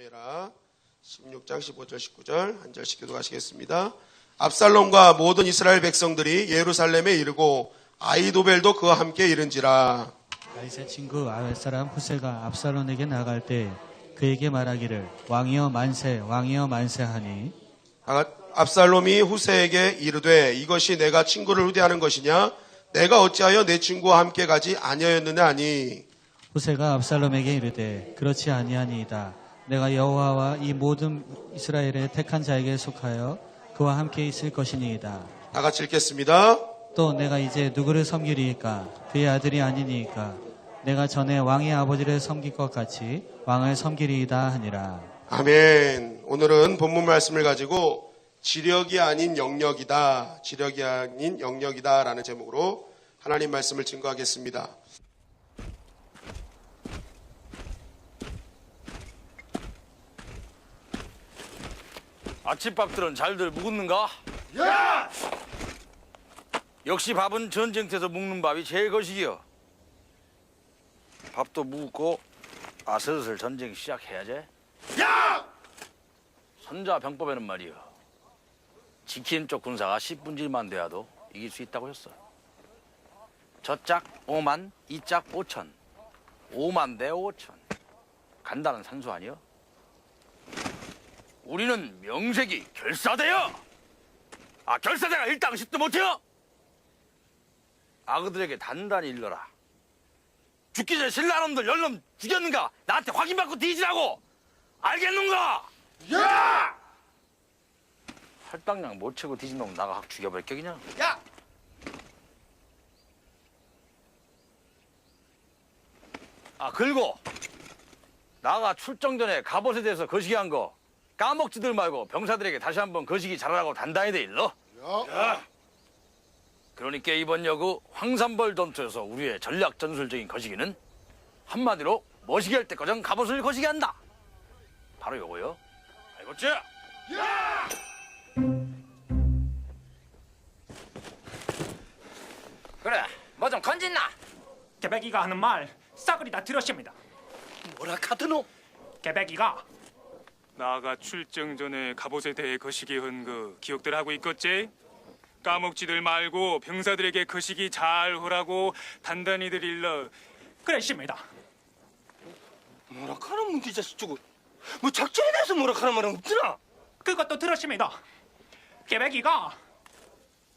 사무엘하 16장 15절 19절 한 절씩 교독하시겠습니다. 압살롬과 모든 이스라엘 백성들이 예루살렘에 이르고 아히도벨도 그와 함께 이른지라. 다윗의 친구 아랫사람 후세가 압살롬에게 나갈 때 그에게 말하기를 왕이여 만세 왕이여 만세 하니 압살롬이 후세에게 이르되 이것이 내가 친구를 후대하는 것이냐? 내가 어찌하여 내 친구와 함께 가지 아니하였느냐 하니 후세가 압살롬에게 이르되 그렇지 아니하니이다. 내가 여호와와 이 모든 이스라엘의 택한 자에게 속하여 그와 함께 있을 것이니이다. 다 같이 읽겠습니다. 또 내가 이제 누구를 섬기리이까? 그의 아들이 아니니이까? 내가 전에 왕의 아버지를 섬길 것 같이 왕을 섬기리이다 하니라. 아멘. 오늘은 본문 말씀을 가지고 지력이 아닌 영역이다, 지력이 아닌 영역이다 라는 제목으로 하나님 말씀을 증거하겠습니다. 아침밥들은 잘들 묵었는가? 야! 역시 밥은 전쟁터에서 묵는 밥이 제일 거시기여. 밥도 묵고 슬슬 전쟁 시작해야지. 야! 선자병법에는 말이여, 지키는 쪽 군사가 10분질만 돼야도 이길 수 있다고 했어. 저짝 5만, 이짝 5천, 5만 대 5천. 간다는 산수 아니여? 우리는 명색이 결사대여. 결사대가 일당 10도 못해요. 아그들에게 단단히 일러라. 죽기 전에 신라놈들 10놈 죽였는가 나한테 확인받고 뒤지라고. 알겠는가? 야! 할당량 못 채고 뒤진 놈 나가 확 죽여버릴 격이냐? 야! 그리고 나가 출정 전에 갑옷에 대해서 거시기한 거 까먹지들 말고 병사들에게 다시 한번 거시기 잘하라고 단단히 돼 일러. 야! 그러니까 이번 여구 황산벌 전투에서 우리의 전략 전술적인 거시기는 한마디로 머시기 할 때 거정 갑옷을 거시기 한다. 바로 요거요. 알겠지? 야! 그래, 뭐 좀 건진나? 개백이가 하는 말 싸그리 다 들었습니다. 뭐라 카드노? 개백이가 나아가 출정 전에 갑옷에 대해 거시기 한 거 기억들 하고 있겠지? 까먹지들 말고 병사들에게 거시기 잘 하라고 단단히들 일러. 그랬습니다. 뭐라 카는 문제 자식 주고 뭐 작전에 대해서 뭐라 카는 말은 없더나? 그것도 들었습니다. 개백이가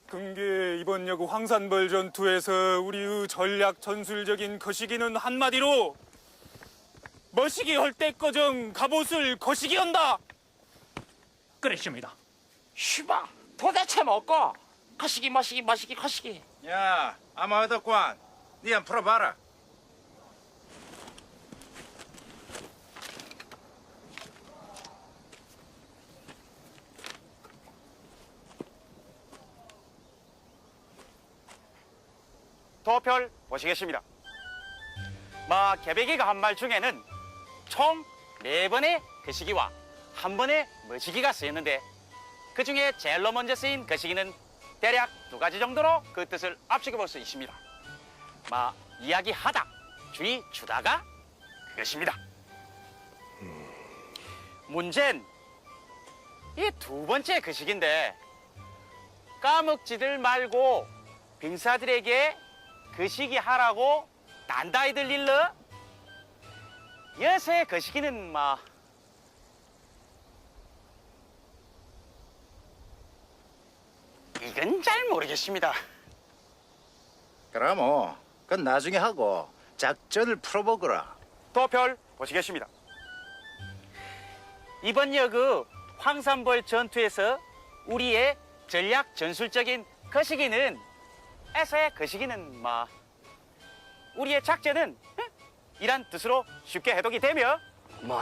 근게 이번 여구 황산벌 전투에서 우리의 전략 전술적인 거시기는 한마디로 머시기 할 때 거정 갑옷을 거시기 한다. 그랬습니다. 쉬바 도대체 먹고 거시기. 야, 아마더관, 니 한 풀어봐라. 도표 보시겠습니다. 개백이가 한 말 중에는 총 4번의 거시기와 1번의 머시기가 쓰였는데 그 중에 제일로 먼저 쓰인 거시기는 대략 2가지 정도로 그 뜻을 압축해 볼 수 있습니다. 이야기하다, 주의 주다가 그것입니다. 문제는 이 2번째 거시기인데 까먹지들 말고 병사들에게 거시기 하라고 단단히들 일러. 여세 거시기는 이건 잘 모르겠습니다. 그럼 그건 나중에 하고 작전을 풀어보거라. 도표 보시겠습니다. 이번 여그 황산벌 전투에서 우리의 전략 전술적인 거시기는 에서의 거시기는 우리의 작전은 이란 뜻으로 쉽게 해독이 되며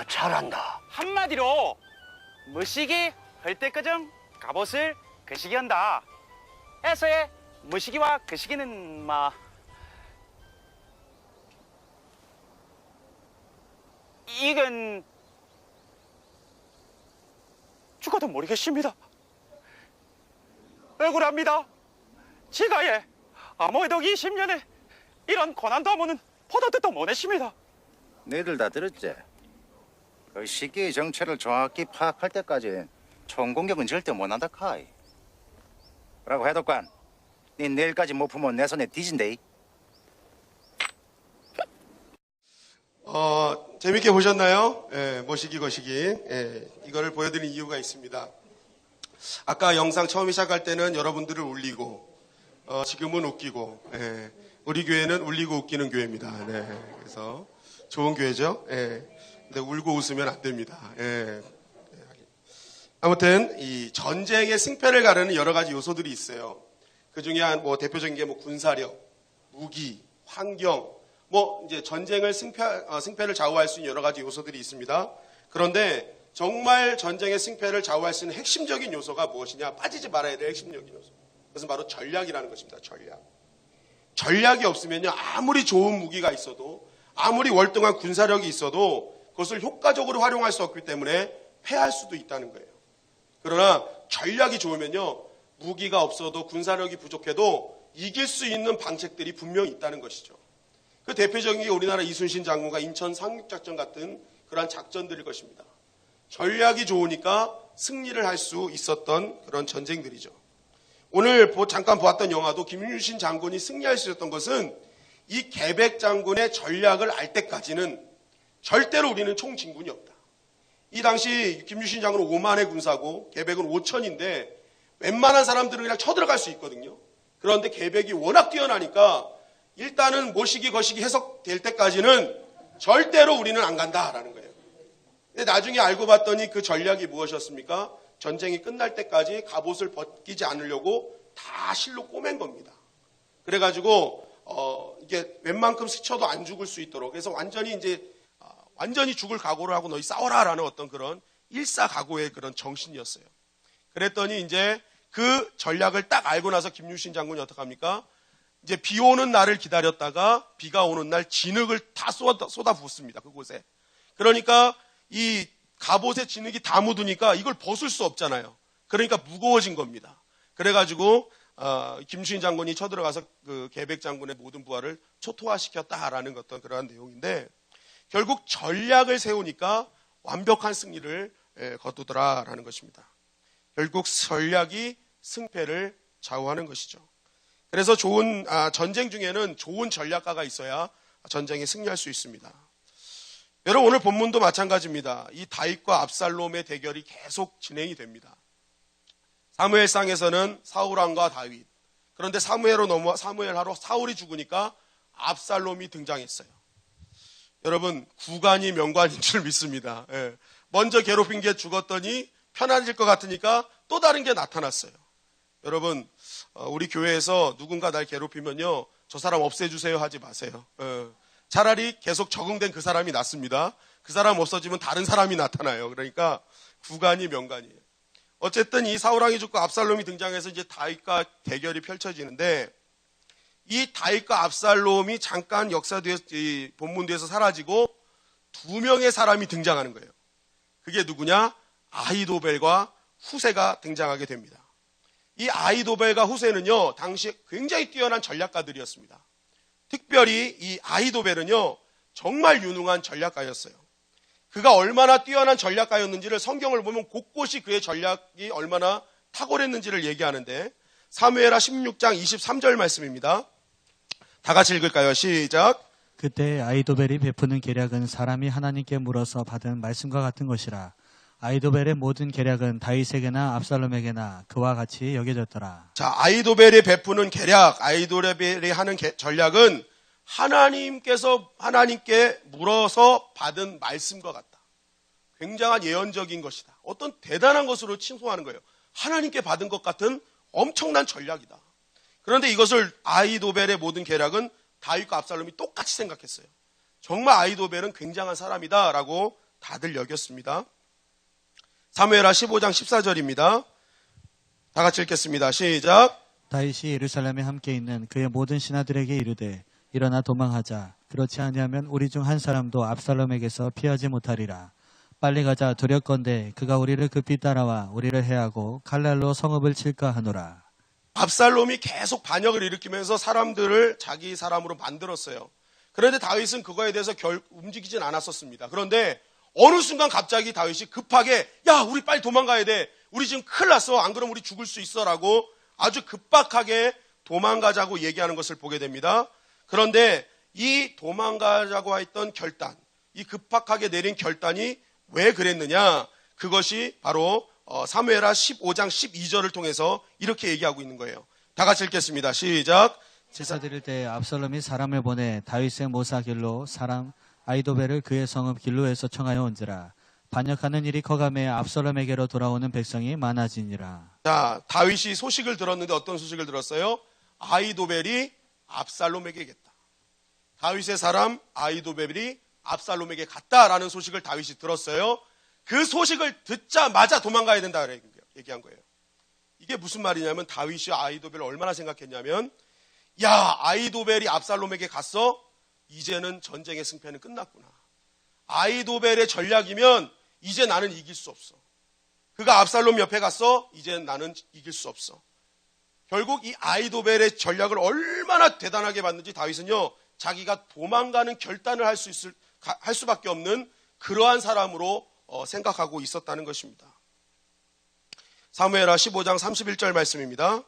잘한다. 한마디로 머시기 할 때 거정 갑옷을 거시기 한다. 에서의 머시기와 거시기는 이건 죽어도 모르겠습니다. 억울합니다. 지가에 아무에도 20년에 이런 고난도 하면은 보다 듣도 못했습니다. 너희들 다 들었지? 그 시기의 정체를 정확히 파악할 때까지 총공격은 절대 못한다 카이. 라고 해독관, 니 내일까지 못 풀면 내 손에 뒤진대. 재밌게 보셨나요? 예, 모시기 거시기. 예, 이거를 보여드린 이유가 있습니다. 아까 영상 처음 시작할 때는 여러분들을 울리고, 지금은 웃기고, 예, 우리 교회는 울리고 웃기는 교회입니다. 네, 그래서 좋은 교회죠. 예, 근데 울고 웃으면 안 됩니다. 예. 아무튼 이 전쟁의 승패를 가르는 여러 가지 요소들이 있어요. 그 중에 뭐 대표적인 게 뭐 군사력, 무기, 환경, 뭐 이제 전쟁을 승패를 좌우할 수 있는 여러 가지 요소들이 있습니다. 그런데 정말 전쟁의 승패를 좌우할 수 있는 핵심적인 요소가 무엇이냐? 빠지지 말아야 될 핵심적인 요소. 그것은 바로 전략이라는 것입니다. 전략. 전략이 없으면요, 아무리 좋은 무기가 있어도, 아무리 월등한 군사력이 있어도 그것을 효과적으로 활용할 수 없기 때문에 패할 수도 있다는 거예요. 그러나 전략이 좋으면요, 무기가 없어도 군사력이 부족해도 이길 수 있는 방책들이 분명히 있다는 것이죠. 그 대표적인 게 우리나라 이순신 장군과 인천 상륙작전 같은 그러한 작전들일 것입니다. 전략이 좋으니까 승리를 할 수 있었던 그런 전쟁들이죠. 오늘 잠깐 보았던 영화도 김유신 장군이 승리할 수 있었던 것은 이 계백 장군의 전략을 알 때까지는 절대로 우리는 총진군이 없다. 이 당시 김유신 장군은 5만의 군사고 계백은 5천인데 웬만한 사람들은 그냥 쳐들어갈 수 있거든요. 그런데 계백이 워낙 뛰어나니까 일단은 모시기 거시기 해석될 때까지는 절대로 우리는 안 간다라는 거예요. 근데 나중에 알고 봤더니 그 전략이 무엇이었습니까? 전쟁이 끝날 때까지 갑옷을 벗기지 않으려고 다 실로 꼬맨 겁니다. 그래가지고 이게 웬만큼 스쳐도 안 죽을 수 있도록, 그래서 완전히 죽을 각오를 하고 너희 싸워라라는 어떤 그런 일사각오의 그런 정신이었어요. 그랬더니 이제 그 전략을 딱 알고 나서 김유신 장군이 어떡합니까? 이제 비 오는 날을 기다렸다가 비가 오는 날 진흙을 다 쏟아붓습니다. 그곳에. 그러니까 이 갑옷에 진흙이 다 묻으니까 이걸 벗을 수 없잖아요. 그러니까 무거워진 겁니다. 그래가지고 김유신 장군이 쳐들어가서 그 계백 장군의 모든 부하를 초토화시켰다라는 어떤 그러한 내용인데, 결국 전략을 세우니까 완벽한 승리를 거두더라라는 것입니다. 결국 전략이 승패를 좌우하는 것이죠. 그래서 전쟁 중에는 좋은 전략가가 있어야 전쟁에 승리할 수 있습니다. 여러분, 오늘 본문도 마찬가지입니다. 이 다윗과 압살롬의 대결이 계속 진행이 됩니다. 사무엘상에서는 사울왕과 다윗, 그런데 사무엘하러 사울이 죽으니까 압살롬이 등장했어요. 여러분, 구간이 명관인 줄 믿습니다. 예. 먼저 괴롭힌 게 죽었더니 편안해질 것 같으니까 또 다른 게 나타났어요. 여러분, 우리 교회에서 누군가 날 괴롭히면요, 저 사람 없애주세요 하지 마세요. 차라리 계속 적응된 그 사람이 낫습니다. 그 사람 없어지면 다른 사람이 나타나요. 그러니까 구간이 명관이에요. 어쨌든 이 사울왕이 죽고 압살롬이 등장해서 이제 다윗과 대결이 펼쳐지는데, 이 다윗과 압살롬이 잠깐 역사 뒤에서, 이 본문 뒤에서 사라지고 두 명의 사람이 등장하는 거예요. 그게 누구냐? 아히도벨과 후세가 등장하게 됩니다. 이 아히도벨과 후세는요, 당시 굉장히 뛰어난 전략가들이었습니다. 특별히 이 아히도벨은요, 정말 유능한 전략가였어요. 그가 얼마나 뛰어난 전략가였는지를 성경을 보면 곳곳이 그의 전략이 얼마나 탁월했는지를 얘기하는데, 사무엘하 16장 23절 말씀입니다. 다 같이 읽을까요? 시작. 그때 아히도벨이 베푸는 계략은 사람이 하나님께 물어서 받은 말씀과 같은 것이라. 아히도벨의 모든 계략은 다윗에게나 압살롬에게나 그와 같이 여겨졌더라. 자, 아히도벨이 베푸는 계략, 아히도벨이 하는 전략은 하나님께 물어서 받은 말씀과 같다. 굉장한 예언적인 것이다. 어떤 대단한 것으로 칭송하는 거예요. 하나님께 받은 것 같은 엄청난 전략이다. 그런데 이것을 아히도벨의 모든 계략은 다윗과 압살롬이 똑같이 생각했어요. 정말 아히도벨은 굉장한 사람이다라고 다들 여겼습니다. 사무엘하 15장 14절입니다. 다 같이 읽겠습니다. 시작. 다윗이 예루살렘에 함께 있는 그의 모든 신하들에게 이르되 일어나 도망하자. 그렇지 아니하면 우리 중 한 사람도 압살롬에게서 피하지 못하리라. 빨리 가자. 두렵건대 그가 우리를 급히 따라와 우리를 해하고 칼날로 성읍을 칠까 하노라. 압살롬이 계속 반역을 일으키면서 사람들을 자기 사람으로 만들었어요. 그런데 다윗은 그거에 대해서 움직이진 않았었습니다. 그런데 어느 순간 갑자기 다윗이 급하게 야 우리 빨리 도망가야 돼. 우리 지금 큰일 났어. 안 그러면 우리 죽을 수 있어 라고 아주 급박하게 도망가자고 얘기하는 것을 보게 됩니다. 그런데 이 도망가자고 했던 결단, 이 급박하게 내린 결단이 왜 그랬느냐? 그것이 바로 사무엘하 15장 12절을 통해서 이렇게 얘기하고 있는 거예요. 다 같이 읽겠습니다. 시작. 제사 드릴 때 압살롬이 사람을 보내 다윗의 모사 길로 사람 아이도벨을 그의 성읍 길로에서 청하여 온지라. 반역하는 일이 커감해 압살롬에게로 돌아오는 백성이 많아지니라. 자, 다윗이 소식을 들었는데 어떤 소식을 들었어요? 아이도벨이 압살롬에게 겠다. 다윗의 사람 아이도벨이 압살롬에게 갔다라는 소식을 다윗이 들었어요. 그 소식을 듣자마자 도망가야 된다 얘기한 거예요. 이게 무슨 말이냐면 다윗이 아이도벨을 얼마나 생각했냐면 야 아이도벨이 압살롬에게 갔어? 이제는 전쟁의 승패는 끝났구나. 아이도벨의 전략이면 이제 나는 이길 수 없어. 그가 압살롬 옆에 갔어? 이제 나는 이길 수 없어. 결국 이 아이도벨의 전략을 얼마나 대단하게 봤는지 다윗은요 자기가 도망가는 결단을 할 수밖에 없는 그러한 사람으로 생각하고 있었다는 것입니다. 사무엘하 15장 31절 말씀입니다.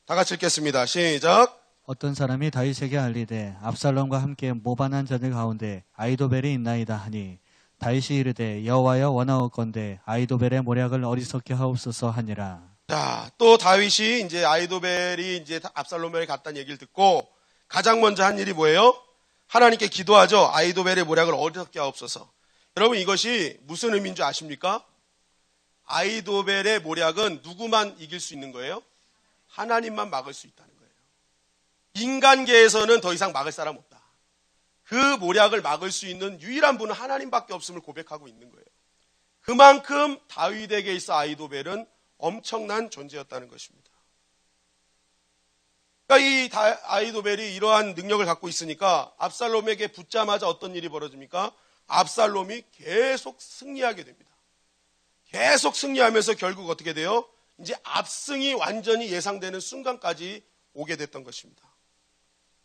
다 같이 읽겠습니다. 시작. 어떤 사람이 다윗에게 알리되 압살롬과 함께 모반한 자들 가운데 아이도벨이 있나이다 하니 다윗이 이르되 여호와여 원하옵건대 아이도벨의 모략을 어리석게 하옵소서 하니라. 자, 또 다윗이 이제 아이도벨이 이제 압살롬에게 갔다는 얘기를 듣고 가장 먼저 한 일이 뭐예요? 하나님께 기도하죠. 아이도벨의 모략을 어리석게 하옵소서. 여러분 이것이 무슨 의미인 줄 아십니까? 아이도벨의 모략은 누구만 이길 수 있는 거예요? 하나님만 막을 수 있다는 거예요. 인간계에서는 더 이상 막을 사람 없다. 그 모략을 막을 수 있는 유일한 분은 하나님밖에 없음을 고백하고 있는 거예요. 그만큼 다윗에게 있어 아이도벨은 엄청난 존재였다는 것입니다. 그러니까 이 아이도벨이 이러한 능력을 갖고 있으니까 압살롬에게 붙자마자 어떤 일이 벌어집니까? 압살롬이 계속 승리하게 됩니다. 계속 승리하면서 결국 어떻게 돼요? 이제 압승이 완전히 예상되는 순간까지 오게 됐던 것입니다.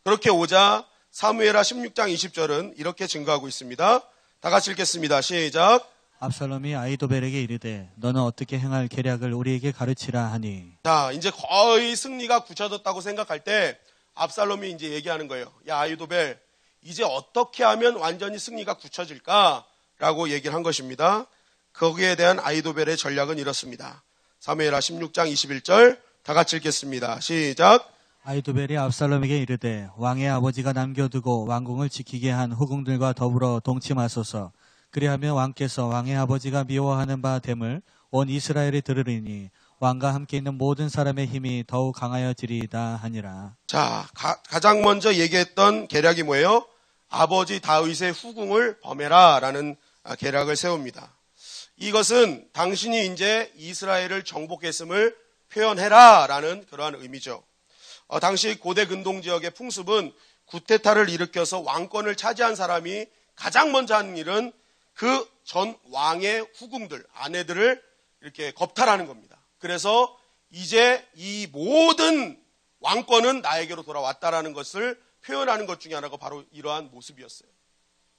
그렇게 오자 사무엘하 16장 20절은 이렇게 증거하고 있습니다. 다 같이 읽겠습니다. 시작. 압살롬이 아이도벨에게 이르되 너는 어떻게 행할 계략을 우리에게 가르치라 하니. 자, 이제 거의 승리가 굳혀졌다고 생각할 때 압살롬이 이제 얘기하는 거예요. 야, 아이도벨, 이제 어떻게 하면 완전히 승리가 굳혀질까라고 얘기를 한 것입니다. 거기에 대한 아이도벨의 전략은 이렇습니다. 사무엘하 16장 21절 다 같이 읽겠습니다. 시작. 아이도벨이 압살롬에게 이르되 왕의 아버지가 남겨두고 왕궁을 지키게 한 후궁들과 더불어 동침하소서. 그리하면 왕께서 왕의 아버지가 미워하는 바 됨을 온 이스라엘이 들으리니 왕과 함께 있는 모든 사람의 힘이 더욱 강하여지리이다 하니라. 자, 가장 먼저 얘기했던 계략이 뭐예요? 아버지 다윗의 후궁을 범해라 라는 계략을 세웁니다. 이것은 당신이 이제 이스라엘을 정복했음을 표현해라 라는 그러한 의미죠. 당시 고대 근동 지역의 풍습은 구테타를 일으켜서 왕권을 차지한 사람이 가장 먼저 하는 일은 그 전 왕의 후궁들, 아내들을 이렇게 겁탈하는 겁니다. 그래서 이제 이 모든 왕권은 나에게로 돌아왔다라는 것을 표현하는 것 중에 하나가 바로 이러한 모습이었어요.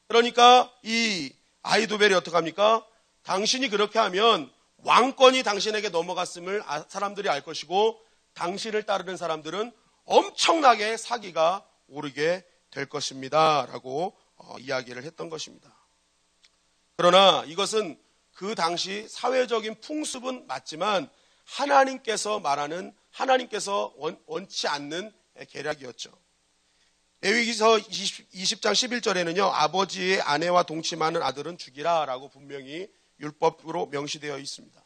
그러니까 이 아이도벨이 어떻게 합니까? 당신이 그렇게 하면 왕권이 당신에게 넘어갔음을 사람들이 알 것이고 당신을 따르는 사람들은 엄청나게 사기가 오르게 될 것입니다. 라고 이야기를 했던 것입니다. 그러나 이것은 그 당시 사회적인 풍습은 맞지만 하나님께서 원치 않는 계략이었죠. 레위기서 20장 11절에는요. 아버지의 아내와 동침하는 아들은 죽이라 라고 분명히 율법으로 명시되어 있습니다.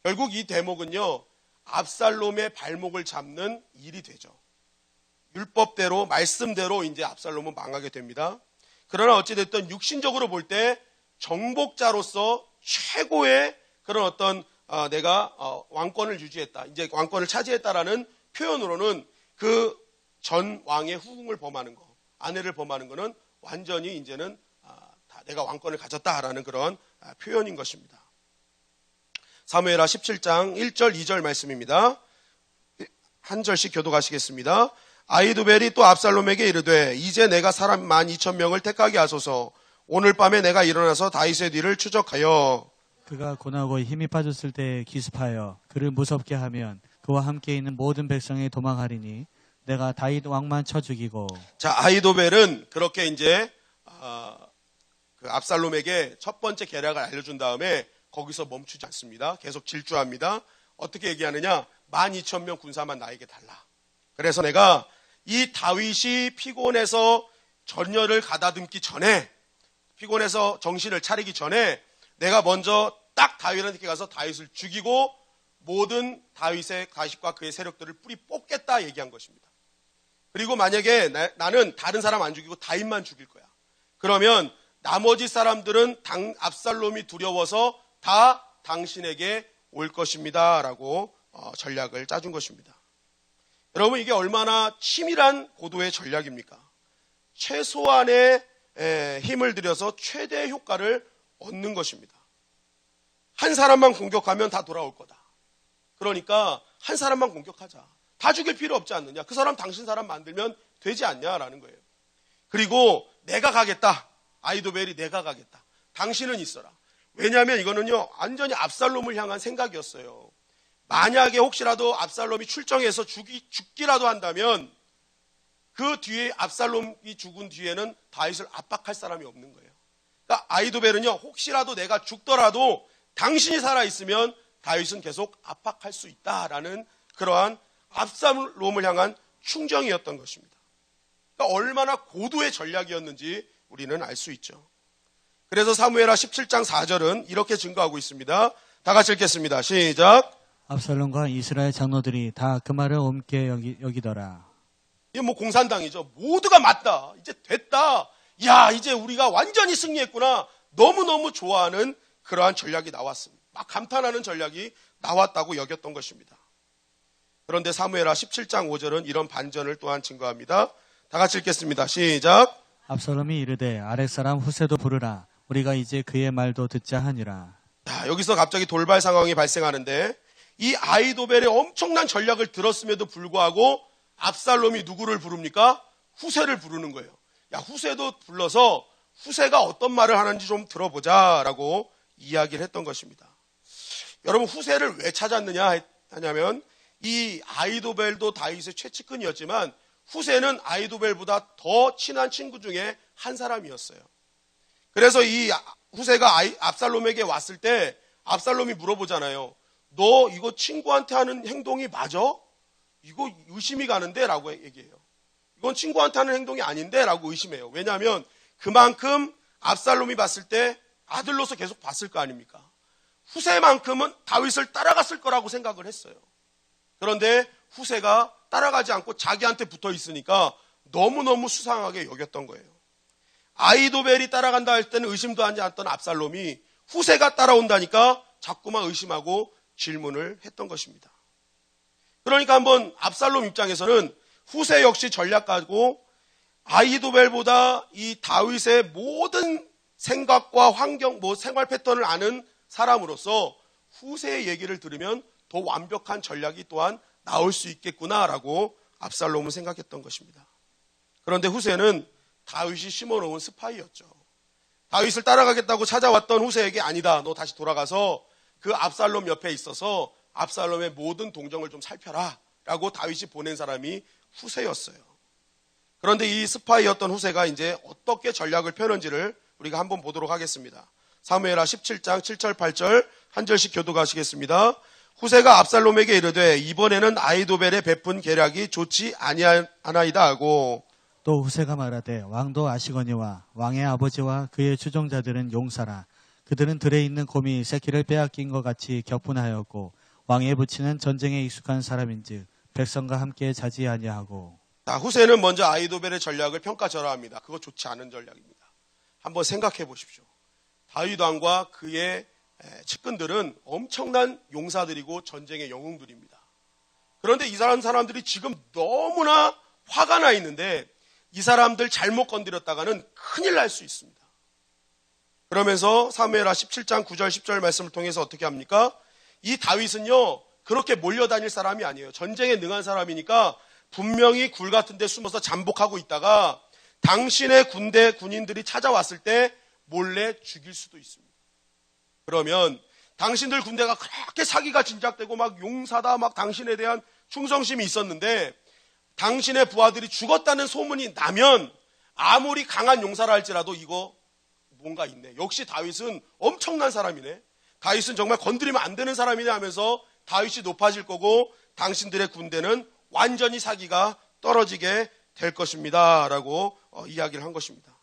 결국 이 대목은요. 압살롬의 발목을 잡는 일이 되죠. 율법대로 말씀대로 이제 압살롬은 망하게 됩니다. 그러나 어찌됐든 육신적으로 볼 때 정복자로서 최고의 그런 어떤 내가 왕권을 유지했다, 이제 왕권을 차지했다라는 표현으로는 그 전 왕의 후궁을 범하는 거, 아내를 범하는 거는 완전히 이제는 내가 왕권을 가졌다라는 그런 표현인 것입니다. 사무엘하 17장 1절 2절 말씀입니다. 한 절씩 교독하시겠습니다. 아이도벨이 또 압살롬에게 이르되 이제 내가 사람 12,000명을 택하게 하소서. 오늘 밤에 내가 일어나서 다윗의 뒤를 추적하여 그가 고나고 힘이 빠졌을 때 기습하여 그를 무섭게 하면 그와 함께 있는 모든 백성이 도망하리니 내가 다윗 왕만 쳐 죽이고. 자, 아히도벨은 그렇게 이제 그 압살롬에게 첫 번째 계략을 알려준 다음에 거기서 멈추지 않습니다. 계속 질주합니다. 어떻게 얘기하느냐? 12,000명 군사만 나에게 달라. 그래서 내가 이 다윗이 피곤해서 전열을 가다듬기 전에, 피곤해서 정신을 차리기 전에 내가 먼저 딱 다윗한테 가서 다윗을 죽이고 모든 다윗과 그의 세력들을 뿌리 뽑겠다 얘기한 것입니다. 그리고 만약에 나는 다른 사람 안 죽이고 다윗만 죽일 거야. 그러면 나머지 사람들은 압살롬이 두려워서 다 당신에게 올 것입니다. 라고 전략을 짜준 것입니다. 여러분, 이게 얼마나 치밀한 고도의 전략입니까? 최소한의 힘을 들여서 최대의 효과를 얻는 것입니다. 한 사람만 공격하면 다 돌아올 거다. 그러니까 한 사람만 공격하자. 다 죽일 필요 없지 않느냐. 그 사람 당신 사람 만들면 되지 않냐라는 거예요. 그리고 내가 가겠다. 아히도벨이 내가 가겠다. 당신은 있어라. 왜냐하면 이거는요, 완전히 압살롬을 향한 생각이었어요. 만약에 혹시라도 압살롬이 출정해서 죽기라도 한다면 그 뒤에 압살롬이 죽은 뒤에는 다윗을 압박할 사람이 없는 거예요. 그러니까 아히도벨은요, 혹시라도 내가 죽더라도 당신이 살아있으면 다윗은 계속 압박할 수 있다라는 그러한 압살롬을 향한 충정이었던 것입니다. 그러니까 얼마나 고도의 전략이었는지 우리는 알 수 있죠. 그래서 사무엘하 17장 4절은 이렇게 증거하고 있습니다. 다 같이 읽겠습니다. 시작. 압살롬과 이스라엘 장로들이 다 그 말을 옳게 여기더라. 이게 뭐 공산당이죠. 모두가 맞다. 이제 됐다. 야, 이제 우리가 완전히 승리했구나. 너무너무 좋아하는 그러한 전략이 나왔습니다. 막 감탄하는 전략이 나왔다고 여겼던 것입니다. 그런데 사무엘하 17장 5절은 이런 반전을 또한 증거합니다. 다 같이 읽겠습니다. 시작. 압살롬이 이르되 아랫사람 후세도 부르라. 우리가 이제 그의 말도 듣자 하니라. 자, 여기서 갑자기 돌발 상황이 발생하는데 이 아히도벨의 엄청난 전략을 들었음에도 불구하고 압살롬이 누구를 부릅니까? 후세를 부르는 거예요. 야, 후세도 불러서 후세가 어떤 말을 하는지 좀 들어보자라고 이야기를 했던 것입니다. 여러분, 후세를 왜 찾았느냐 하냐면 이 아히도벨도 다윗의 최측근이었지만 후세는 아히도벨보다 더 친한 친구 중에 한 사람이었어요. 그래서 이 후세가 압살롬에게 왔을 때 압살롬이 물어보잖아요. 너 이거 친구한테 하는 행동이 맞아? 이거 의심이 가는데? 라고 얘기해요. 이건 친구한테 하는 행동이 아닌데? 라고 의심해요. 왜냐하면 그만큼 압살롬이 봤을 때 아들로서 계속 봤을 거 아닙니까? 후세만큼은 다윗을 따라갔을 거라고 생각을 했어요. 그런데 후세가 따라가지 않고 자기한테 붙어 있으니까 너무너무 수상하게 여겼던 거예요. 아히도벨이 따라간다 할 때는 의심도 하지 않던 압살롬이 후세가 따라온다니까 자꾸만 의심하고 질문을 했던 것입니다. 그러니까 한번 압살롬 입장에서는 후세 역시 전략가고 아히도벨보다 이 다윗의 모든 생각과 환경, 생활 패턴을 아는 사람으로서 후세의 얘기를 들으면 더 완벽한 전략이 또한 나올 수 있겠구나라고 압살롬은 생각했던 것입니다. 그런데 후세는 다윗이 심어놓은 스파이였죠. 다윗을 따라가겠다고 찾아왔던 후세에게 아니다. 너 다시 돌아가서 그 압살롬 옆에 있어서 압살롬의 모든 동정을 좀 살펴라 라고 다윗이 보낸 사람이 후세였어요. 그런데 이 스파이였던 후세가 이제 어떻게 전략을 펴는지를 우리가 한번 보도록 하겠습니다. 사무엘하 17장 7절 8절 한 절씩 교독하시겠습니다. 후세가 압살롬에게 이르되 이번에는 아히도벨의 베푼 계략이 좋지 아니하나이다 하고 또 후세가 말하되 왕도 아시거니와 왕의 아버지와 그의 추종자들은 용사라. 그들은 들에 있는 곰이 새끼를 빼앗긴 것 같이 격분하였고 왕의 부친은 전쟁에 익숙한 사람인즉 백성과 함께 자지 아니하고. 자, 후세는 먼저 아히도벨의 전략을 평가절하합니다. 그거 좋지 않은 전략입니다. 한번 생각해 보십시오. 다윗 왕과 그의 측근들은 엄청난 용사들이고 전쟁의 영웅들입니다. 그런데 이 사람들이 지금 너무나 화가 나 있는데 이 사람들 잘못 건드렸다가는 큰일 날 수 있습니다. 그러면서 사무엘하 17장 9절 10절 말씀을 통해서 어떻게 합니까? 이 다윗은요 그렇게 몰려다닐 사람이 아니에요. 전쟁에 능한 사람이니까 분명히 굴 같은 데 숨어서 잠복하고 있다가 당신의 군인들이 찾아왔을 때 몰래 죽일 수도 있습니다. 그러면 당신들 군대가 그렇게 사기가 진작되고 막 용사다 막 당신에 대한 충성심이 있었는데 당신의 부하들이 죽었다는 소문이 나면 아무리 강한 용사라 할지라도 이거 뭔가 있네. 역시 다윗은 엄청난 사람이네. 다윗은 정말 건드리면 안 되는 사람이네 하면서 다윗이 높아질 거고 당신들의 군대는 완전히 사기가 떨어지게 될 것입니다. 라고 이야기를 한 것입니다.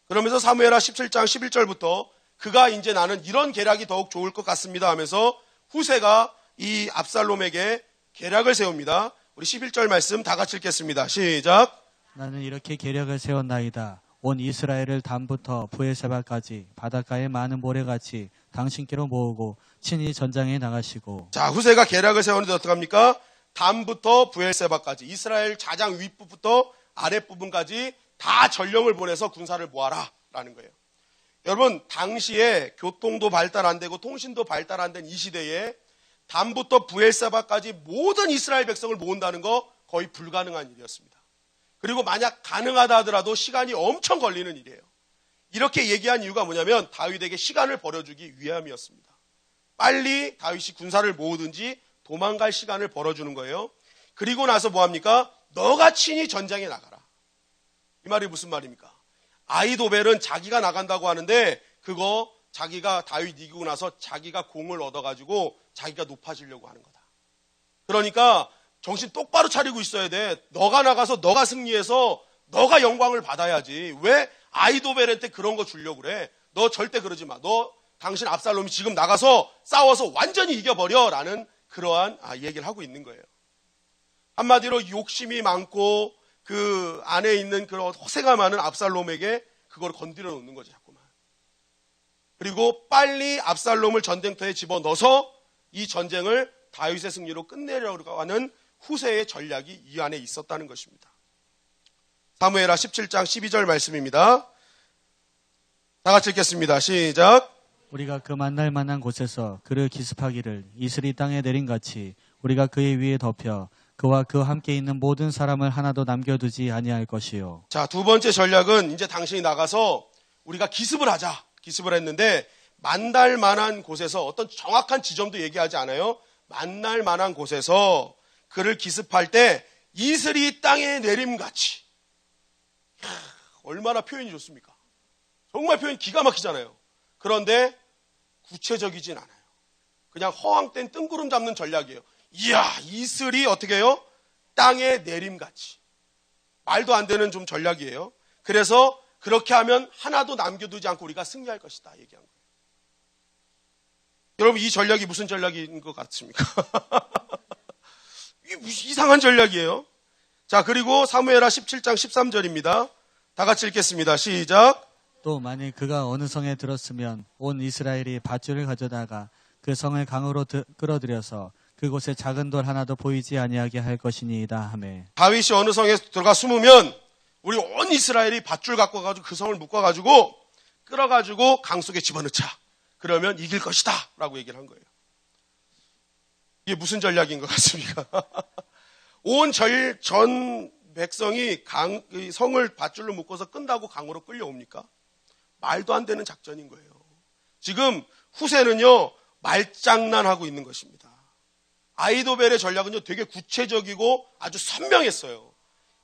그러면서 사무엘하 17장 11절부터 그가 이제 나는 이런 계략이 더욱 좋을 것 같습니다 하면서 후세가 이 압살롬에게 계략을 세웁니다. 우리 11절 말씀 다 같이 읽겠습니다. 시작. 나는 이렇게 계략을 세웠나이다. 온 이스라엘을 단부터 부엘세바까지 바닷가의 많은 모래같이 당신께로 모으고 친히 전장에 나가시고. 자, 후세가 계략을 세우는데 어떡합니까? 단부터 부엘세바까지 이스라엘 자장 윗부부터 아랫부분까지 다 전령을 보내서 군사를 모아라 라는 거예요. 여러분, 당시에 교통도 발달 안 되고 통신도 발달 안 된 이 시대에 단부터 부엘세바까지 모든 이스라엘 백성을 모은다는 거 거의 불가능한 일이었습니다. 그리고 만약 가능하다 하더라도 시간이 엄청 걸리는 일이에요. 이렇게 얘기한 이유가 뭐냐면 다윗에게 시간을 벌어주기 위함이었습니다. 빨리 다윗이 군사를 모으든지 도망갈 시간을 벌어주는 거예요. 그리고 나서 뭐합니까? 너가 친히 전장에 나가라. 이 말이 무슨 말입니까? 아히도벨은 자기가 나간다고 하는데 그거 자기가 다윗 이기고 나서 자기가 공을 얻어가지고 자기가 높아지려고 하는 거다. 그러니까 정신 똑바로 차리고 있어야 돼. 너가 나가서 너가 승리해서 너가 영광을 받아야지. 왜 아히도벨한테 그런 거 주려고 그래? 너 절대 그러지 마. 너 당신 압살롬이 지금 나가서 싸워서 완전히 이겨버려 라는 그러한 얘기를 하고 있는 거예요. 한마디로 욕심이 많고 그 안에 있는 그런 허세가 많은 압살롬에게 그걸 건드려 놓는 거죠, 자꾸만. 그리고 빨리 압살롬을 전쟁터에 집어넣어서 이 전쟁을 다윗의 승리로 끝내려고 하는 후세의 전략이 이 안에 있었다는 것입니다. 사무엘하 17장 12절 말씀입니다. 다 같이 읽겠습니다. 시작. 우리가 그 만날 만한 곳에서 그를 기습하기를 이슬이 땅에 내린같이 우리가 그의 위에 덮여 그와 그 함께 있는 모든 사람을 하나도 남겨두지 아니할 것이요. 자, 두 번째 전략은 이제 당신이 나가서 우리가 기습을 하자. 기습을 했는데 만날 만한 곳에서 어떤 정확한 지점도 얘기하지 않아요. 만날 만한 곳에서 그를 기습할 때 이슬이 땅에 내림같이. 얼마나 표현이 좋습니까? 정말 표현이 기가 막히잖아요. 그런데 구체적이진 않아요. 그냥 허황된 뜬구름 잡는 전략이에요. 이야, 이슬이 어떻게 해요? 땅에 내림같이. 말도 안 되는 좀 전략이에요. 그래서 그렇게 하면 하나도 남겨두지 않고 우리가 승리할 것이다 얘기한 거예요. 여러분, 이 전략이 무슨 전략인 것 같습니까? 이상한 전략이에요. 자, 그리고 사무엘하 17장 13절입니다. 다 같이 읽겠습니다. 시작. 또 만일 그가 어느 성에 들었으면 온 이스라엘이 밧줄을 가져다가 그 성을 강으로 끌어들여서 그곳에 작은 돌 하나도 보이지 아니하게 할 것이니이다 하매. 다윗이 어느 성에 들어가 숨으면 우리 온 이스라엘이 밧줄 갖고 가지고 그 성을 묶어가지고 끌어가지고 강 속에 집어넣자. 그러면 이길 것이다 라고 얘기를 한 거예요. 이게 무슨 전략인 것 같습니까? 온 전 백성이 이 성을 밧줄로 묶어서 끈다고 강으로 끌려옵니까? 말도 안 되는 작전인 거예요. 지금 후세는요, 말장난하고 있는 것입니다. 아히도벨의 전략은요, 되게 구체적이고 아주 선명했어요.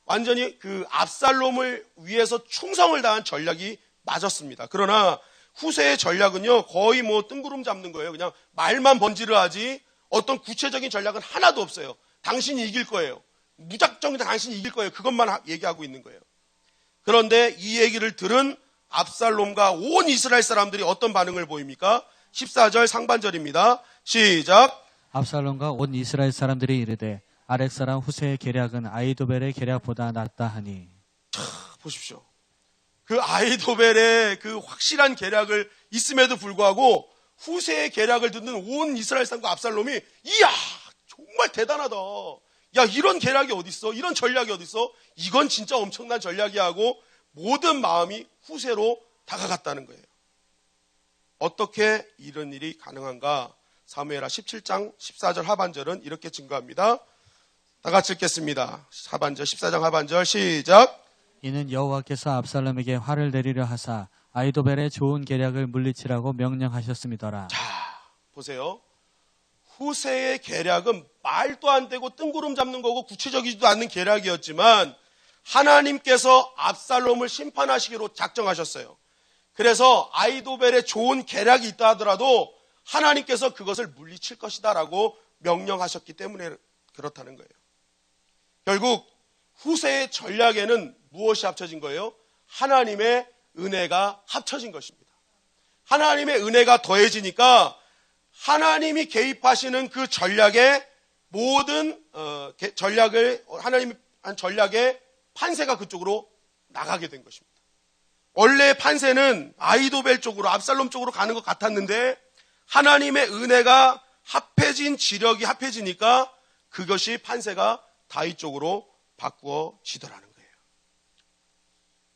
완전히 그 압살롬을 위해서 충성을 다한 전략이 맞았습니다. 그러나 후세의 전략은요, 거의 뭐 뜬구름 잡는 거예요. 그냥 말만 번지를 하지 어떤 구체적인 전략은 하나도 없어요. 당신이 이길 거예요. 무작정 당신이 이길 거예요. 그것만 얘기하고 있는 거예요. 그런데 이 얘기를 들은 압살롬과 온 이스라엘 사람들이 어떤 반응을 보입니까? 14절 상반절입니다. 시작. 압살롬과 온 이스라엘 사람들이 이르되 아렉 사람 후세의 계략은 아히도벨의 계략보다 낫다 하니. 보십시오. 그 아히도벨의 그 확실한 계략을 있음에도 불구하고 후세의 계략을 듣는 온 이스라엘 사람과 압살롬이 이야, 정말 대단하다. 야, 이런 계략이 어딨어? 이런 전략이 어딨어? 이건 진짜 엄청난 전략이야 하고 모든 마음이 후세로 다가갔다는 거예요. 어떻게 이런 일이 가능한가? 사무엘하 17장 14절 하반절은 이렇게 증거합니다. 다 같이 읽겠습니다. 하반절 14장 하반절 시작. 이는 여호와께서 압살롬에게 화를 내리려 하사 아이도벨의 좋은 계략을 물리치라고 명령하셨음이더라. 자, 보세요. 후세의 계략은 말도 안 되고 뜬구름 잡는 거고 구체적이지도 않는 계략이었지만 하나님께서 압살롬을 심판하시기로 작정하셨어요. 그래서 아이도벨의 좋은 계략이 있다 하더라도 하나님께서 그것을 물리칠 것이다라고 명령하셨기 때문에 그렇다는 거예요. 결국 후세의 전략에는 무엇이 합쳐진 거예요? 하나님의 은혜가 합쳐진 것입니다. 하나님의 은혜가 더해지니까 하나님이 개입하시는 그 전략의 모든 전략을 하나님이 한 전략의 판세가 그쪽으로 나가게 된 것입니다. 원래 판세는 아이도벨 쪽으로 압살롬 쪽으로 가는 것 같았는데 하나님의 은혜가 합해진 지력이 합해지니까 그것이 판세가 다윗 쪽으로 바꾸어지더라는 거예요.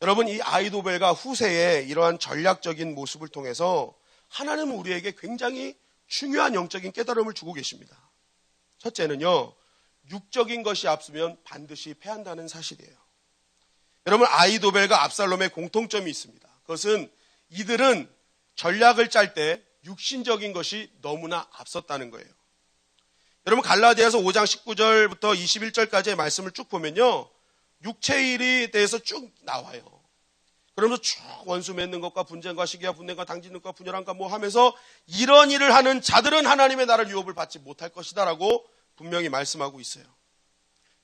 여러분, 이 아이도벨과 후세의 이러한 전략적인 모습을 통해서 하나님은 우리에게 굉장히 중요한 영적인 깨달음을 주고 계십니다. 첫째는요, 육적인 것이 앞서면 반드시 패한다는 사실이에요. 여러분, 아이도벨과 압살롬의 공통점이 있습니다. 그것은 이들은 전략을 짤 때 육신적인 것이 너무나 앞섰다는 거예요. 여러분, 갈라디아서 5장 19절부터 21절까지의 말씀을 쭉 보면요, 육체의 일에 대해서 쭉 나와요. 그러면서 쭉 원수 맺는 것과 분쟁과 시기와 분쟁과 당짓는 것과 분열함과 뭐 하면서 이런 일을 하는 자들은 하나님의 나라를 유업을 받지 못할 것이다라고 분명히 말씀하고 있어요.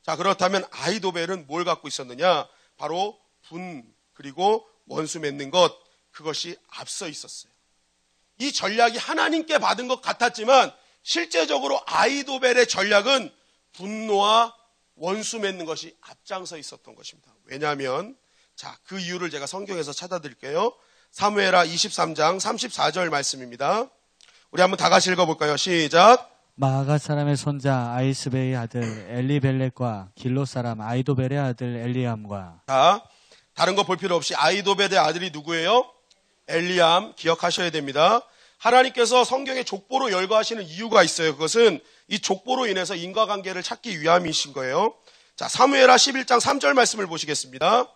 자, 그렇다면 아이도벨은 뭘 갖고 있었느냐? 바로 분 그리고 원수 맺는 것, 그것이 앞서 있었어요. 이 전략이 하나님께 받은 것 같았지만 실제적으로 아이도벨의 전략은 분노와 원수 맺는 것이 앞장서 있었던 것입니다. 왜냐하면 자, 그 이유를 제가 성경에서 찾아드릴게요. 사무엘하 23장 34절 말씀입니다. 우리 한번 다 같이 읽어볼까요? 시작. 마아가 사람의 손자 아이스베의 아들 엘리벨렉과 길로 사람 아이도벨의 아들 엘리암과. 자, 다른 거 볼 필요 없이 아이도벨의 아들이 누구예요? 엘리암 기억하셔야 됩니다. 하나님께서 성경에 족보로 열거하시는 이유가 있어요. 그것은 이 족보로 인해서 인과관계를 찾기 위함이신 거예요. 자, 사무엘하 11장 3절 말씀을 보시겠습니다.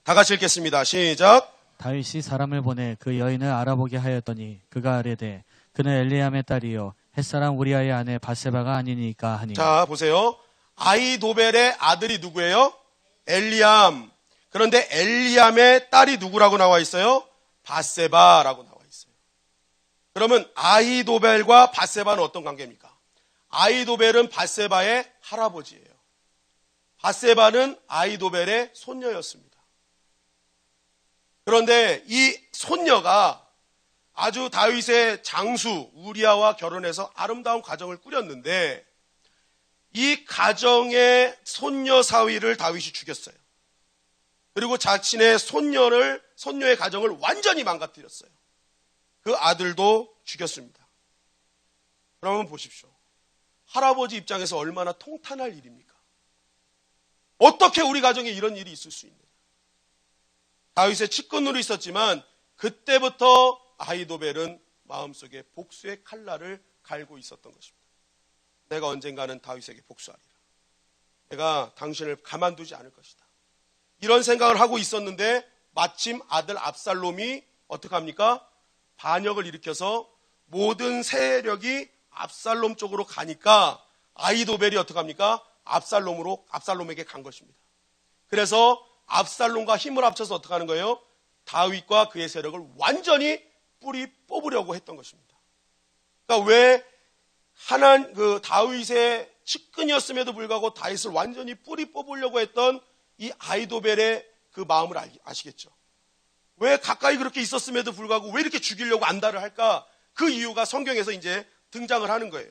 다 같이 읽겠습니다. 시작. 다윗이 사람을 보내 그 여인을 알아보게 하였더니 그가 아뢰되 그는 엘리암의 딸이요 햇사람 우리아의 아내 바세바가 아니니까 하니. 자, 보세요. 아이도벨의 아들이 누구예요? 엘리암. 그런데 엘리암의 딸이 누구라고 나와 있어요? 바세바라고 나와 있어요. 그러면 아이도벨과 바세바는 어떤 관계입니까? 아이도벨은 바세바의 할아버지예요. 바세바는 아이도벨의 손녀였습니다. 그런데 이 손녀가 아주 다윗의 장수 우리아와 결혼해서 아름다운 가정을 꾸렸는데 이 가정의 손녀 사위를 다윗이 죽였어요. 그리고 자신의 손녀의 가정을 완전히 망가뜨렸어요. 그 아들도 죽였습니다. 그러면 보십시오. 할아버지 입장에서 얼마나 통탄할 일입니까? 어떻게 우리 가정에 이런 일이 있을 수 있느냐? 다윗의 측근으로 있었지만 그때부터 아이도벨은 마음속에 복수의 칼날을 갈고 있었던 것입니다. 내가 언젠가는 다윗에게 복수하리라. 내가 당신을 가만두지 않을 것이다. 이런 생각을 하고 있었는데 마침 아들 압살롬이 어떻게 합니까? 반역을 일으켜서 모든 세력이 압살롬 쪽으로 가니까 아이도벨이 어떻게 합니까? 압살롬에게 간 것입니다. 그래서 압살롬과 힘을 합쳐서 어떻게 하는 거예요? 다윗과 그의 세력을 완전히 뿌리 뽑으려고 했던 것입니다. 그러니까 왜 다윗의 측근이었음에도 불구하고 다윗을 완전히 뿌리 뽑으려고 했던 이 아이도벨의 그 마음을 아시겠죠? 왜 가까이 그렇게 있었음에도 불구하고 왜 이렇게 죽이려고 안달을 할까? 그 이유가 성경에서 이제 등장을 하는 거예요.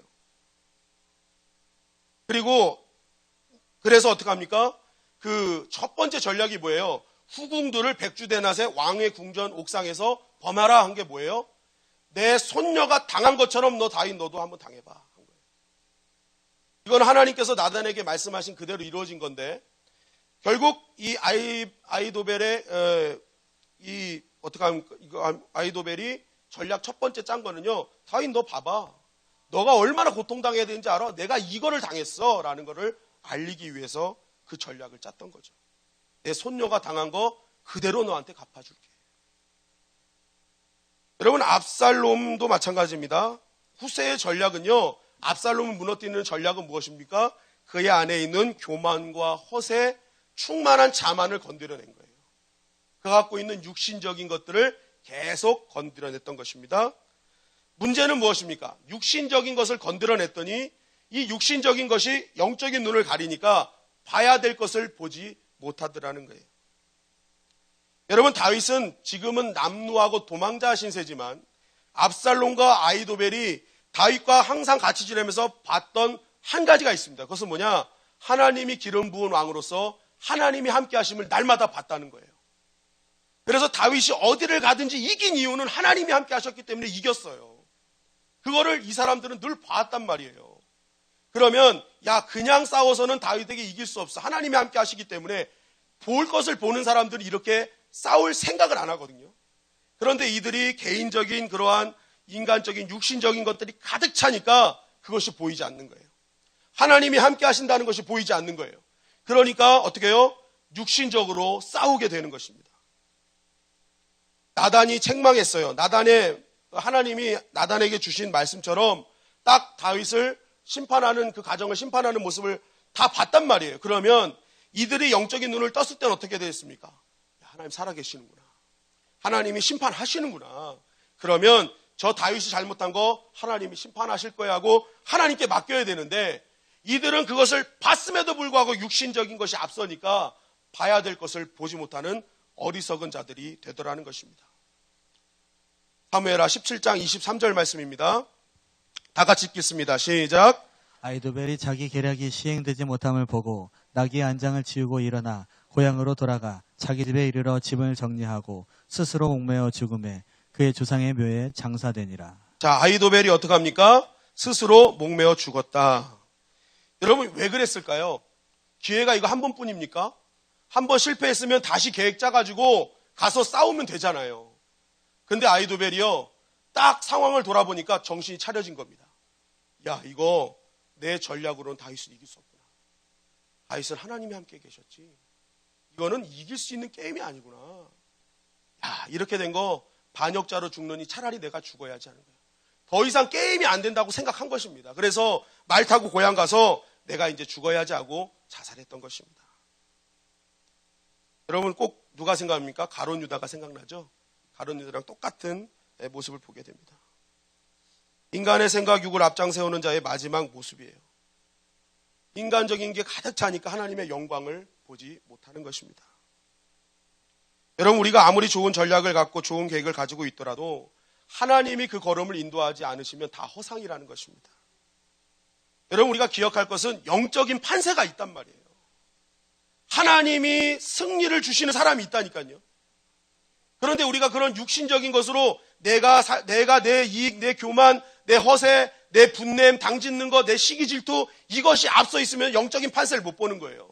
그래서 어떻게 합니까? 그 첫 번째 전략이 뭐예요? 후궁들을 백주대낮에 왕의 궁전 옥상에서 범하라 한 게 뭐예요? 내 손녀가 당한 것처럼 다윗 너도 한번 당해봐 한 거예요. 이건 하나님께서 나단에게 말씀하신 그대로 이루어진 건데 결국 이 아이도벨의 아이도벨이 전략 첫 번째 짠 거는요. 다윗 너 봐봐. 너가 얼마나 고통당해야 되는지 알아? 내가 이거를 당했어 라는 거를 알리기 위해서 그 전략을 짰던 거죠. 내 손녀가 당한 거 그대로 너한테 갚아줄게. 여러분, 압살롬도 마찬가지입니다. 후세의 전략은요, 압살롬을 무너뜨리는 전략은 무엇입니까? 그의 안에 있는 교만과 허세, 충만한 자만을 건드려낸 거예요. 그가 갖고 있는 육신적인 것들을 계속 건드려냈던 것입니다. 문제는 무엇입니까? 육신적인 것을 건드려냈더니 이 육신적인 것이 영적인 눈을 가리니까 봐야 될 것을 보지 못하더라는 거예요. 여러분, 다윗은 지금은 남루하고 도망자 신세지만 압살롬과 아히도벨이 다윗과 항상 같이 지내면서 봤던 한 가지가 있습니다. 그것은 뭐냐? 하나님이 기름 부은 왕으로서 하나님이 함께 하심을 날마다 봤다는 거예요. 그래서 다윗이 어디를 가든지 이긴 이유는 하나님이 함께 하셨기 때문에 이겼어요. 그거를 이 사람들은 늘 봤단 말이에요. 그러면 야, 그냥 싸워서는 다윗에게 이길 수 없어. 하나님이 함께 하시기 때문에 볼 것을 보는 사람들은 이렇게 싸울 생각을 안 하거든요. 그런데 이들이 개인적인 그러한 인간적인 육신적인 것들이 가득 차니까 그것이 보이지 않는 거예요. 하나님이 함께 하신다는 것이 보이지 않는 거예요. 그러니까 어떻게 해요? 육신적으로 싸우게 되는 것입니다. 나단이 책망했어요. 하나님이 나단에게 주신 말씀처럼 딱 다윗을 심판하는, 그 가정을 심판하는 모습을 다 봤단 말이에요. 그러면 이들이 영적인 눈을 떴을 때는 어떻게 되었습니까? 하나님 살아계시는구나. 하나님이 심판하시는구나. 그러면 저 다윗이 잘못한 거 하나님이 심판하실 거야 하고 하나님께 맡겨야 되는데, 이들은 그것을 봤음에도 불구하고 육신적인 것이 앞서니까 봐야 될 것을 보지 못하는 어리석은 자들이 되더라는 것입니다. 사무엘하 17장 23절 말씀입니다. 다 같이 읽겠습니다. 시작. 아히도벨이 자기 계략이 시행되지 못함을 보고 나귀의 안장을 치우고 일어나 고향으로 돌아가 자기 집에 이르러 집을 정리하고 스스로 목매어 죽음에 그의 조상의 묘에 장사되니라. 자, 아히도벨이 어떻게 합니까? 스스로 목매어 죽었다. 여러분, 왜 그랬을까요? 기회가 이거 한 번뿐입니까? 한 번 실패했으면 다시 계획 짜가지고 가서 싸우면 되잖아요. 근데 아히도벨이요, 딱 상황을 돌아보니까 정신이 차려진 겁니다. 야, 이거 내 전략으로는 다윗을 이길 수 없구나. 다윗은 하나님이 함께 계셨지. 이거는 이길 수 있는 게임이 아니구나. 야, 이렇게 된 거 반역자로 죽느니 차라리 내가 죽어야지 하는 거예요. 더 이상 게임이 안 된다고 생각한 것입니다. 그래서 말 타고 고향 가서 내가 이제 죽어야지 하고 자살했던 것입니다. 여러분, 꼭 누가 생각합니까? 가룟 유다가 생각나죠? 가룟 유다랑 똑같은 모습을 보게 됩니다. 인간의 생각, 육을 앞장 세우는 자의 마지막 모습이에요. 인간적인 게 가득 차니까 하나님의 영광을 보지 못하는 것입니다. 여러분, 우리가 아무리 좋은 전략을 갖고 좋은 계획을 가지고 있더라도 하나님이 그 걸음을 인도하지 않으시면 다 허상이라는 것입니다. 여러분, 우리가 기억할 것은 영적인 판세가 있단 말이에요. 하나님이 승리를 주시는 사람이 있다니까요. 그런데 우리가 그런 육신적인 것으로 내가 내 이익, 내 교만, 내 허세, 내 분냄, 당짓는 것, 내 시기 질투, 이것이 앞서 있으면 영적인 판세를 못 보는 거예요.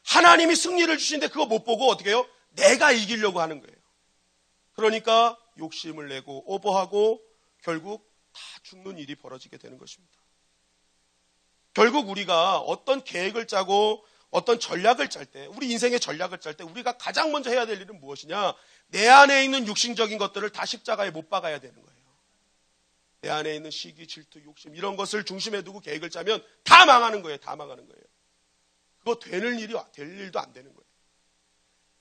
하나님이 승리를 주시는데 그거 못 보고 어떻게 해요? 내가 이기려고 하는 거예요. 그러니까 욕심을 내고 오버하고 결국 다 죽는 일이 벌어지게 되는 것입니다. 결국 우리가 어떤 계획을 짜고 어떤 전략을 짤 때, 우리 인생의 전략을 짤 때 우리가 가장 먼저 해야 될 일은 무엇이냐? 내 안에 있는 육신적인 것들을 다 십자가에 못 박아야 되는 거예요. 내 안에 있는 시기, 질투, 욕심 이런 것을 중심에 두고 계획을 짜면 다 망하는 거예요. 다 망하는 거예요. 그거 될 일도 안 되는 거예요.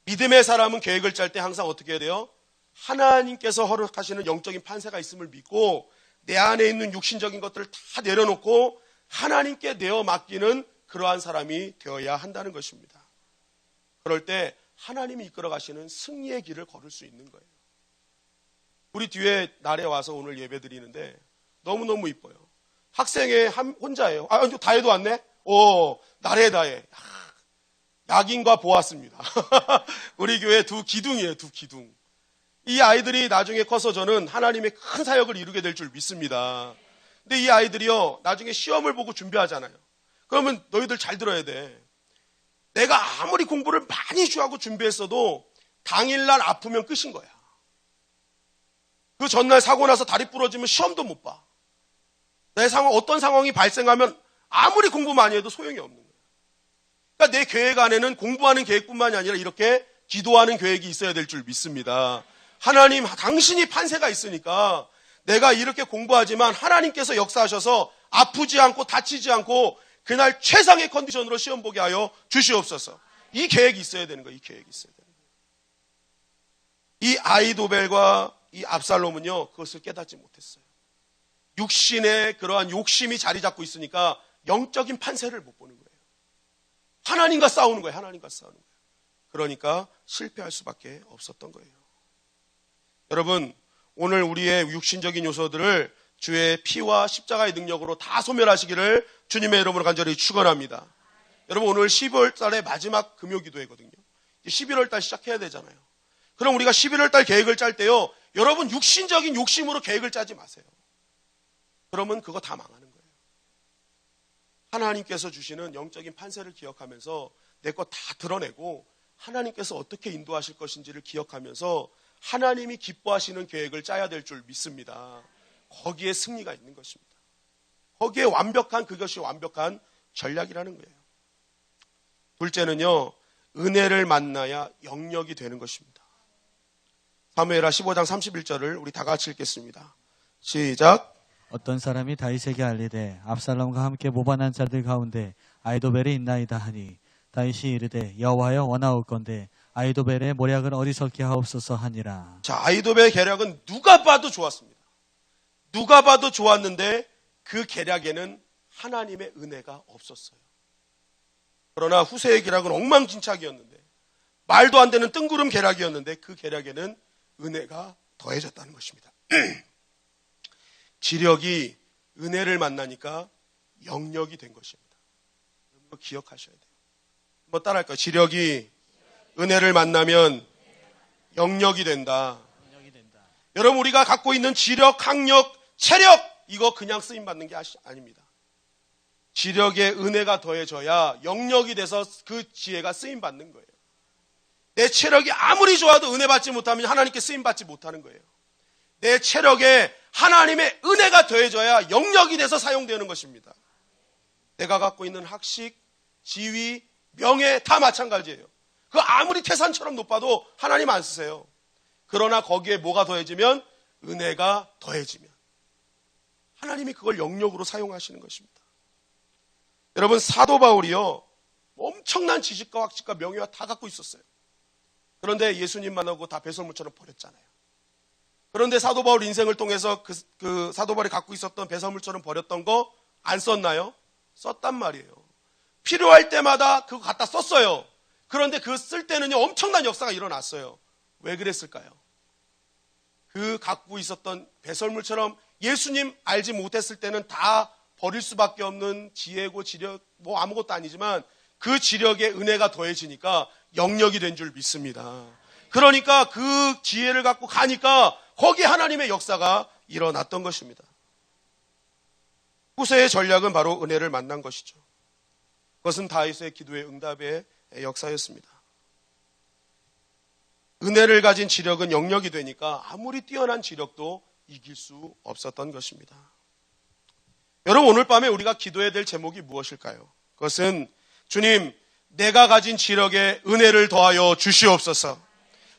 믿음의 사람은 계획을 짤 때 항상 어떻게 해야 돼요? 하나님께서 허락하시는 영적인 판세가 있음을 믿고 내 안에 있는 육신적인 것들을 다 내려놓고 하나님께 내어 맡기는 그러한 사람이 되어야 한다는 것입니다. 그럴 때 하나님이 이끌어 가시는 승리의 길을 걸을 수 있는 거예요. 우리 뒤에 날에 와서 오늘 예배 드리는데 너무너무 이뻐요. 학생회 혼자예요. 다혜도 왔네? 날에. 낙인과 보았습니다. 우리 교회 두 기둥이에요, 두 기둥. 이 아이들이 나중에 커서 저는 하나님의 큰 사역을 이루게 될 줄 믿습니다. 근데 이 아이들이요, 나중에 시험을 보고 준비하잖아요. 그러면 너희들 잘 들어야 돼. 내가 아무리 공부를 많이 하고 준비했어도 당일날 아프면 끝인 거야. 그 전날 사고 나서 다리 부러지면 시험도 못 봐. 어떤 상황이 발생하면 아무리 공부 많이 해도 소용이 없는 거야. 그러니까 내 계획 안에는 공부하는 계획뿐만이 아니라 이렇게 기도하는 계획이 있어야 될 줄 믿습니다. 하나님, 당신이 판세가 있으니까 내가 이렇게 공부하지만 하나님께서 역사하셔서 아프지 않고 다치지 않고 그날 최상의 컨디션으로 시험 보게 하여 주시옵소서. 이 계획이 있어야 되는 거예요. 이 계획이 있어야 되는 거예요. 이 아히도벨과 이 압살롬은요, 그것을 깨닫지 못했어요. 육신의 그러한 욕심이 자리 잡고 있으니까 영적인 판세를 못 보는 거예요. 하나님과 싸우는 거예요. 하나님과 싸우는 거예요. 그러니까 실패할 수밖에 없었던 거예요. 여러분, 오늘 우리의 육신적인 요소들을 주의 피와 십자가의 능력으로 다 소멸하시기를 주님의 이름으로 간절히 축원합니다. 여러분, 오늘 12월 달의 마지막 금요 기도회거든요. 11월 달 시작해야 되잖아요. 그럼 우리가 11월 달 계획을 짤 때요, 여러분 육신적인 욕심으로 계획을 짜지 마세요. 그러면 그거 다 망하는 거예요. 하나님께서 주시는 영적인 판세를 기억하면서 내 것 다 드러내고 하나님께서 어떻게 인도하실 것인지를 기억하면서 하나님이 기뻐하시는 계획을 짜야 될 줄 믿습니다. 거기에 승리가 있는 것입니다. 거기에 그것이 완벽한 전략이라는 거예요. 둘째는요, 은혜를 만나야 영역이 되는 것입니다. 사무엘하 15장 31절을 우리 다 같이 읽겠습니다. 시작. 어떤 사람이 다윗에게 알리되 압살롬과 함께 모반한 자들 가운데 아히도벨이 있나이다 하니 다윗이 이르되 여호와여 원하옵건대 아히도벨의 모략을 어리석게 하옵소서 하니라. 자, 아히도벨의 계략은 누가 봐도 좋았습니다. 누가 봐도 좋았는데 그 계략에는 하나님의 은혜가 없었어요. 그러나 후세의 계략은 엉망진창이었는데, 말도 안 되는 뜬구름 계략이었는데 그 계략에는 은혜가 더해졌다는 것입니다. 지력이 은혜를 만나니까 영역이 된 것입니다. 이거 기억하셔야 돼요. 한번 따라할까요? 지력이 은혜를 만나면 영역이 된다. 여러분, 우리가 갖고 있는 지력, 학력, 체력, 이거 그냥 쓰임받는 게 아닙니다. 지력에 은혜가 더해져야 영역이 돼서 그 지혜가 쓰임받는 거예요. 내 체력이 아무리 좋아도 은혜 받지 못하면 하나님께 쓰임받지 못하는 거예요. 내 체력에 하나님의 은혜가 더해져야 영역이 돼서 사용되는 것입니다. 내가 갖고 있는 학식, 지위, 명예 다 마찬가지예요. 그 아무리 태산처럼 높아도 하나님 안 쓰세요. 그러나 거기에 뭐가 더해지면? 은혜가 더해지면 하나님이 그걸 영역으로 사용하시는 것입니다. 여러분, 사도 바울이요, 엄청난 지식과 학식과 명예와 다 갖고 있었어요. 그런데 예수님 만나고 다 배설물처럼 버렸잖아요. 그런데 사도 바울 인생을 통해서 그 사도 바울이 갖고 있었던 배설물처럼 버렸던 거 안 썼나요? 썼단 말이에요. 필요할 때마다 그거 갖다 썼어요. 그런데 그 쓸 때는요, 엄청난 역사가 일어났어요. 왜 그랬을까요? 그 갖고 있었던 배설물처럼 예수님 알지 못했을 때는 다 버릴 수밖에 없는 지혜고 지력, 뭐 아무것도 아니지만 그 지력에 은혜가 더해지니까 영역이 된 줄 믿습니다. 그러니까 그 지혜를 갖고 가니까 거기에 하나님의 역사가 일어났던 것입니다. 후세의 전략은 바로 은혜를 만난 것이죠. 그것은 다윗의 기도의 응답의 역사였습니다. 은혜를 가진 지력은 영역이 되니까 아무리 뛰어난 지력도 이길 수 없었던 것입니다. 여러분, 오늘 밤에 우리가 기도해야 될 제목이 무엇일까요? 그것은 주님, 내가 가진 지력에 은혜를 더하여 주시옵소서.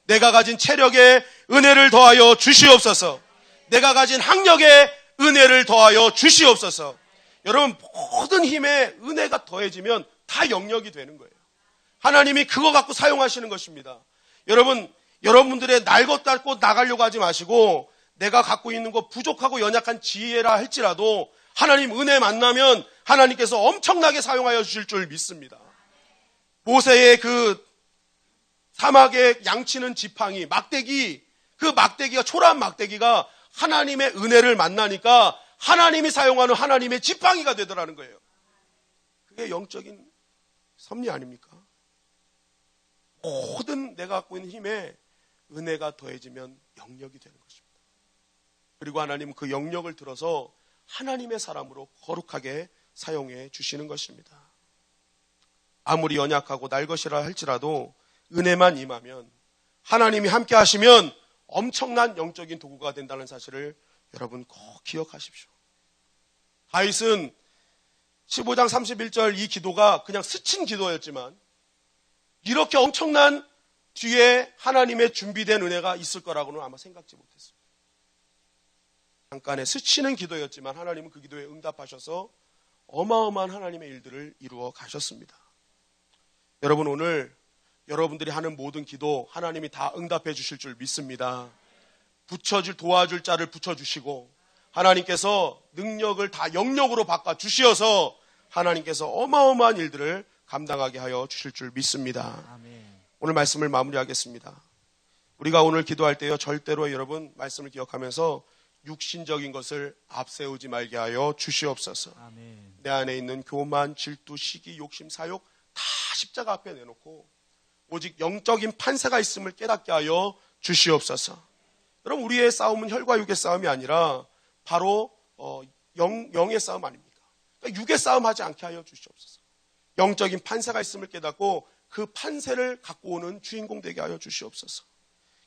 내가 가진 체력에 은혜를 더하여 주시옵소서. 내가 가진 학력에 은혜를 더하여 주시옵소서. 여러분, 모든 힘에 은혜가 더해지면 다 영역이 되는 거예요. 하나님이 그거 갖고 사용하시는 것입니다. 여러분, 여러분들의 날 것 갖고 나가려고 하지 마시고 내가 갖고 있는 거 부족하고 연약한 지혜라 할지라도 하나님 은혜 만나면 하나님께서 엄청나게 사용하여 주실 줄 믿습니다. 모세의 그 사막에 양치는 지팡이, 막대기, 그 막대기가, 초라한 막대기가 하나님의 은혜를 만나니까 하나님이 사용하는 하나님의 지팡이가 되더라는 거예요. 그게 영적인 섭리 아닙니까? 모든 내가 갖고 있는 힘에 은혜가 더해지면 영역이 되는 것입니다. 그리고 하나님은 그 영역을 들어서 하나님의 사람으로 거룩하게 사용해 주시는 것입니다. 아무리 연약하고 날 것이라 할지라도 은혜만 임하면, 하나님이 함께 하시면 엄청난 영적인 도구가 된다는 사실을 여러분 꼭 기억하십시오. 다윗은 15장 31절 이 기도가 그냥 스친 기도였지만 이렇게 엄청난 뒤에 하나님의 준비된 은혜가 있을 거라고는 아마 생각지 못했습니다. 잠깐의 스치는 기도였지만 하나님은 그 기도에 응답하셔서 어마어마한 하나님의 일들을 이루어 가셨습니다. 여러분, 오늘 여러분들이 하는 모든 기도 하나님이 다 응답해 주실 줄 믿습니다. 도와줄 자를 붙여주시고 하나님께서 능력을 다 영력으로 바꿔 주시어서 하나님께서 어마어마한 일들을 감당하게 하여 주실 줄 믿습니다. 아멘. 오늘 말씀을 마무리하겠습니다. 우리가 오늘 기도할 때요, 절대로 여러분 말씀을 기억하면서 육신적인 것을 앞세우지 말게 하여 주시옵소서. 아멘. 내 안에 있는 교만, 질투, 시기, 욕심, 사욕 다 십자가 앞에 내놓고 오직 영적인 판세가 있음을 깨닫게 하여 주시옵소서. 여러분, 우리의 싸움은 혈과 육의 싸움이 아니라 바로 영의 싸움 아닙니까? 그러니까 육의 싸움 하지 않게 하여 주시옵소서. 영적인 판세가 있음을 깨닫고 그 판세를 갖고 오는 주인공 되게 하여 주시옵소서.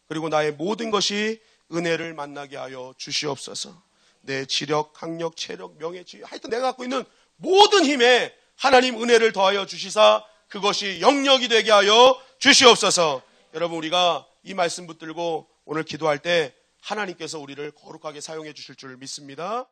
그리고 나의 모든 것이 은혜를 만나게 하여 주시옵소서. 내 지력, 학력, 체력, 명예, 지위, 하여튼 내가 갖고 있는 모든 힘에 하나님 은혜를 더하여 주시사 그것이 영력이 되게 하여 주시옵소서. 여러분, 우리가 이 말씀 붙들고 오늘 기도할 때 하나님께서 우리를 거룩하게 사용해 주실 줄 믿습니다.